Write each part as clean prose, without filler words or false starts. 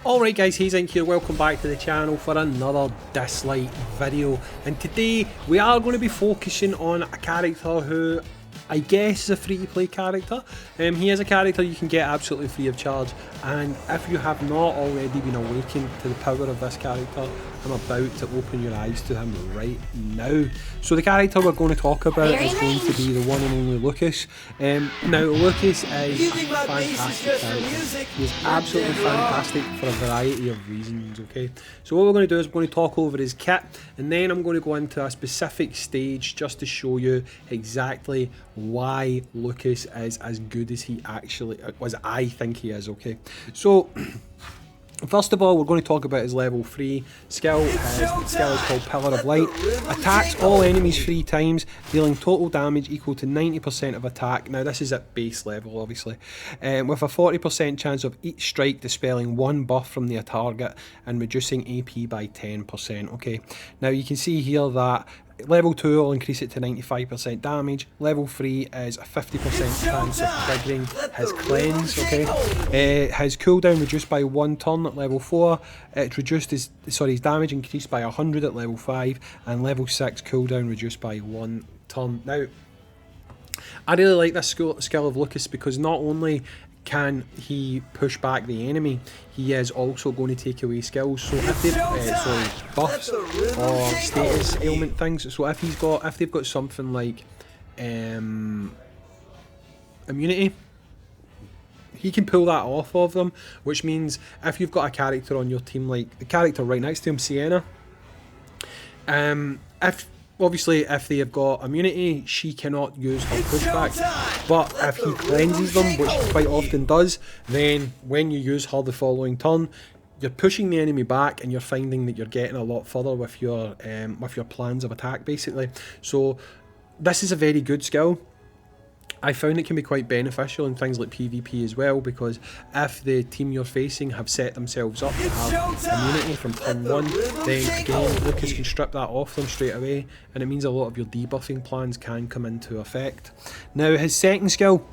Alright guys, Hayzink here, welcome back to the channel for another dislyte video, and today we are going to be focusing on a character who I guess is a free to play character. He is a character you can get absolutely free of charge, and if you have not already been awakened to the power of this character, I'm about to open your eyes to him right now. So the character we're going to talk about is going to be the one and only Lucas. Now Lucas is a fantastic character. He is absolutely fantastic for a variety of reasons, okay? So what we're going to do is we're going to talk over his kit, and then I'm going to go into a specific stage just to show you exactly why Lucas is as good as he actually, as I think he is, okay? So first of all, we're going to talk about his level 3 skill. His skill is called Pillar of Light. Attacks all enemies 3 times, dealing total damage equal to 90% of attack. Now this is at base level, obviously. With a 40% chance of each strike dispelling 1 buff from the target and reducing AP by 10%. Okay, now you can see here that level 2 will increase it to 95% damage. Level 3 is a 50% chance of triggering his cleanse, okay? His cooldown reduced by 1 turn at level 4. It reduced his damage increased by 100 at level 5, and level 6 cooldown reduced by 1 turn. Now, I really like this skill of Lucas because not only can he push back the enemy, he is also going to take away skills. So if they've buffs or status ailment things, so if they've got something like immunity, he can pull that off of them, which means if you've got a character on your team, like the character right next to him, Sienna, if they have got immunity, she cannot use her pushback, but if he cleanses them, which he quite often does, then when you use her the following turn, you're pushing the enemy back and you're finding that you're getting a lot further with your plans of attack, basically. So this is a very good skill. I found it can be quite beneficial in things like PvP as well, because if the team you're facing have set themselves up to have immunity from turn 1, then again Lucas can strip that off them straight away, and it means a lot of your debuffing plans can come into effect. Now his second skill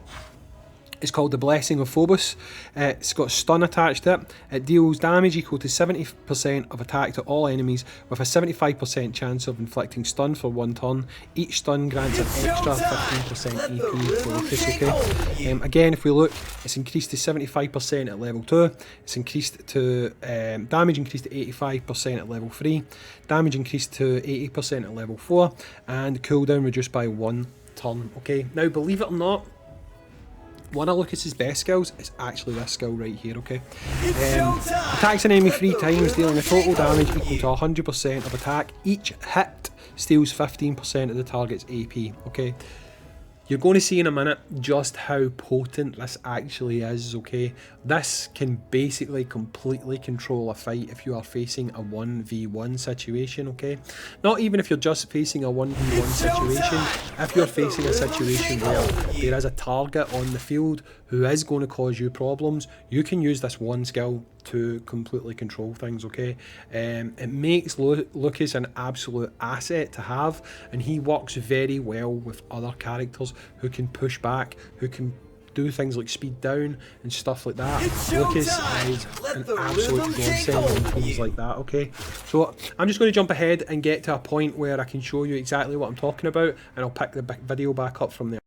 is called the Blessing of Phobos. It's got stun attached to it. It deals damage equal to 70% of attack to all enemies with a 75% chance of inflicting stun for 1 turn. Each stun grants an extra 15% AP to Lucas, okay? Again, if we look, it's increased to 75% at level 2. It's increased to, damage increased to 85% at level 3. Damage increased to 80% at level 4. And cooldown reduced by 1 turn, okay? Now, believe it or not, one of Lucas's best skills is actually this skill right here, okay? Attacks an enemy 3 times, dealing a total damage equal to 100% of attack. Each hit steals 15% of the target's AP, okay? You're going to see in a minute just how potent this actually is, okay? This can basically completely control a fight if you are facing a 1v1 situation, okay? Not even if you're just facing a 1v1 situation. If you're facing a situation where there is a target on the field who is going to cause you problems, you can use this one skill to completely control things, okay? It makes Lucas an absolute asset to have, and he works very well with other characters who can push back, who can do things like speed down and stuff like that. Lucas is an absolute godsend on things like that, okay? So I'm just going to jump ahead and get to a point where I can show you exactly what I'm talking about, and I'll pick the video back up from there.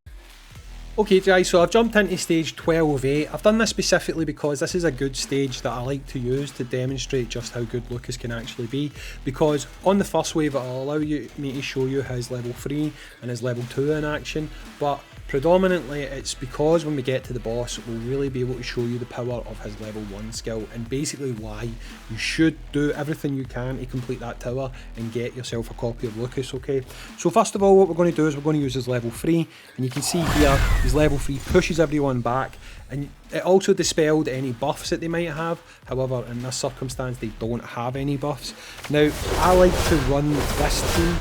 Okay guys, so I've jumped into stage 12A. I've done this specifically because this is a good stage that I like to use to demonstrate just how good Lucas can actually be, because on the first wave it'll allow me to show you his level 3 and his level 2 in action, but predominantly it's because when we get to the boss we'll really be able to show you the power of his level 1 skill, and basically why you should do everything you can to complete that tower and get yourself a copy of Lucas, okay? So first of all, what we're going to do is we're going to use his level 3, and you can see here his level 3 pushes everyone back, and it also dispelled any buffs that they might have. However, in this circumstance they don't have any buffs. Now I like to run this team.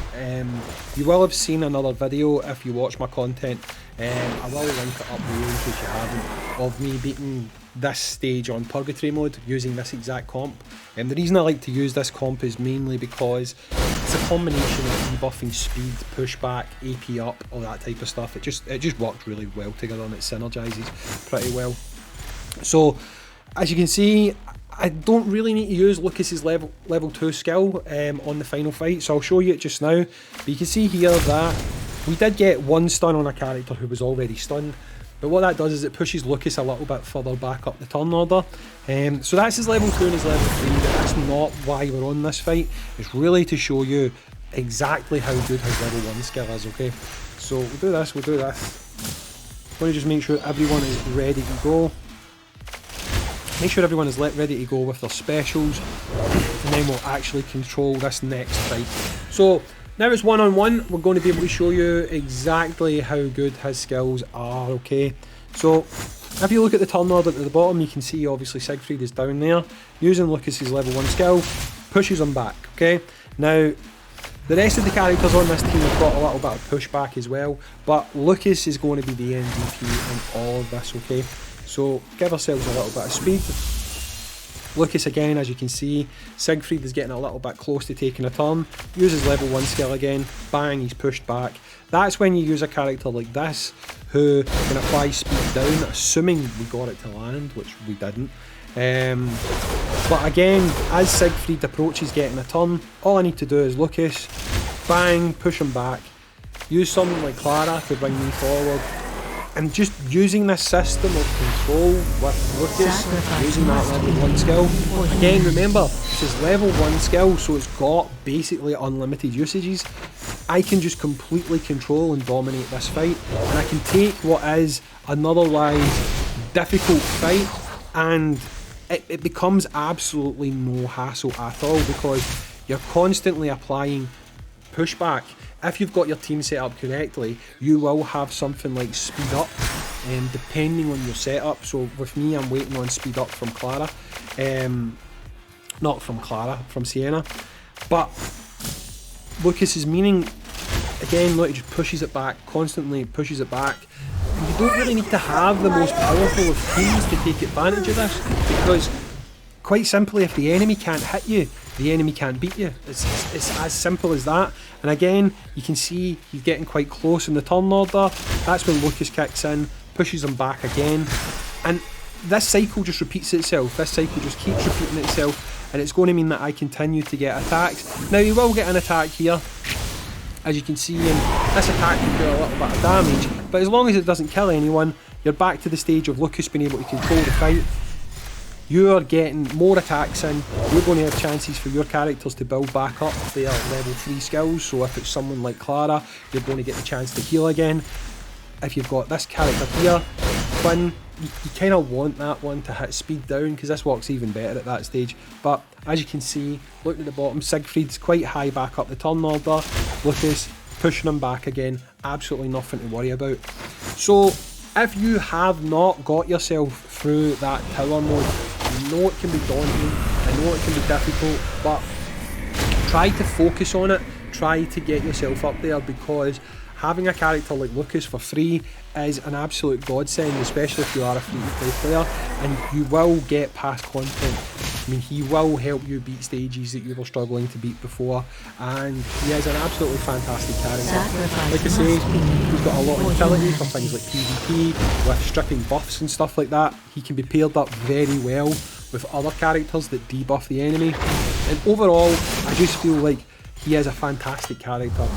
You will have seen another video if you watch my content. I will link it up below in case you haven't, of me beating this stage on Purgatory mode using this exact comp. And the reason I like to use this comp is mainly because it's a combination of debuffing speed, pushback, AP up, all that type of stuff. It just works really well together and it synergizes pretty well. So as you can see, I don't really need to use Lucas's level 2 skill on the final fight, so I'll show you it just now. But you can see here that we did get one stun on a character who was already stunned, but what that does is it pushes Lucas a little bit further back up the turn order. So that's his level 2 and his level 3, but that's not why we're on this fight. It's really to show you exactly how good his level 1 skill is, okay? So we'll do this. I'm going to just make sure everyone is ready to go. Make sure everyone is ready to go with their specials, and then we'll actually control this next fight. So now it's one-on-one, we're going to be able to show you exactly how good his skills are, okay? So if you look at the turn order at the bottom, you can see obviously Siegfried is down there, using Lucas's level 1 skill, pushes him back, okay? Now, the rest of the characters on this team have got a little bit of pushback as well, but Lucas is going to be the MVP in all of this, okay? So give ourselves a little bit of speed. Lucas again, as you can see, Siegfried is getting a little bit close to taking a turn, uses level 1 skill again, bang, he's pushed back. That's when you use a character like this, who can apply speed down, assuming we got it to land, which we didn't. But again, as Siegfried approaches getting a turn, all I need to do is Lucas, bang, push him back, use someone like Clara to bring me forward, and just using this system of control with Lucas, using that level 1 skill. Again, remember, this is level 1 skill, so it's got basically unlimited usages. I can just completely control and dominate this fight, and I can take what is an otherwise difficult fight, and it becomes absolutely no hassle at all, because you're constantly applying pushback. If you've got your team set up correctly, you will have something like speed up, depending on your setup. So with me, I'm waiting on speed up from Clara, not from Clara, from Sienna. But Lucas is meaning, again, look, he just pushes it back, constantly pushes it back. And you don't really need to have the most powerful of teams to take advantage of this, because quite simply, if the enemy can't hit you, the enemy can't beat you. It's as simple as that. And again, you can see he's getting quite close in the turn order. That's when Lucas kicks in, pushes him back again. And this cycle just repeats itself. This cycle just keeps repeating itself. And it's going to mean that I continue to get attacks. Now, he will get an attack here, as you can see, and this attack can do a little bit of damage. But as long as it doesn't kill anyone, you're back to the stage of Lucas being able to control the fight. You're getting more attacks in, you're going to have chances for your characters to build back up their level 3 skills. So if it's someone like Clara, you're going to get the chance to heal again. If you've got this character here, Quinn, you kind of want that one to hit speed down, because this works even better at that stage. But as you can see, look at the bottom, Siegfried's quite high back up the turn order, Lucas pushing him back again, absolutely nothing to worry about. So if you have not got yourself through that tower mode, I know it can be daunting, I know it can be difficult, but try to focus on it, try to get yourself up there, because having a character like Lucas for free is an absolute godsend, especially if you are a free-to-play player, and you will get past content. I mean, he will help you beat stages that you were struggling to beat before, and he is an absolutely fantastic character. Like I say, he's got a lot of utility for things like PvP, with stripping buffs and stuff like that. He can be paired up very well with other characters that debuff the enemy, and overall, I just feel like he is a fantastic character.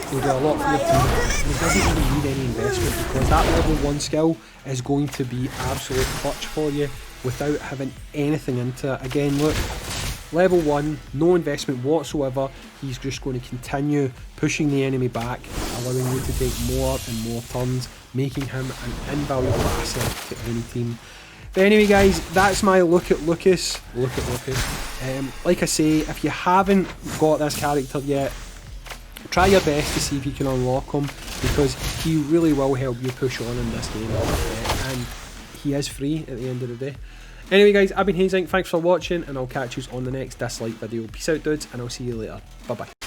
He'll do a lot for your team, and he doesn't really need any investment, because that level 1 skill is going to be absolute clutch for you without having anything into it. Again, look, level 1, no investment whatsoever. He's just going to continue pushing the enemy back, allowing you to take more and more turns, making him an invaluable asset to any team. But anyway guys, that's my look at Lucas. Like I say, if you haven't got this character yet, try your best to see if you can unlock him, because he really will help you push on in this game, and he is free at the end of the day. Anyway guys, I've been Hayzink, thanks for watching, and I'll catch you on the next dislyte video. Peace out dudes, and I'll see you later. Bye bye.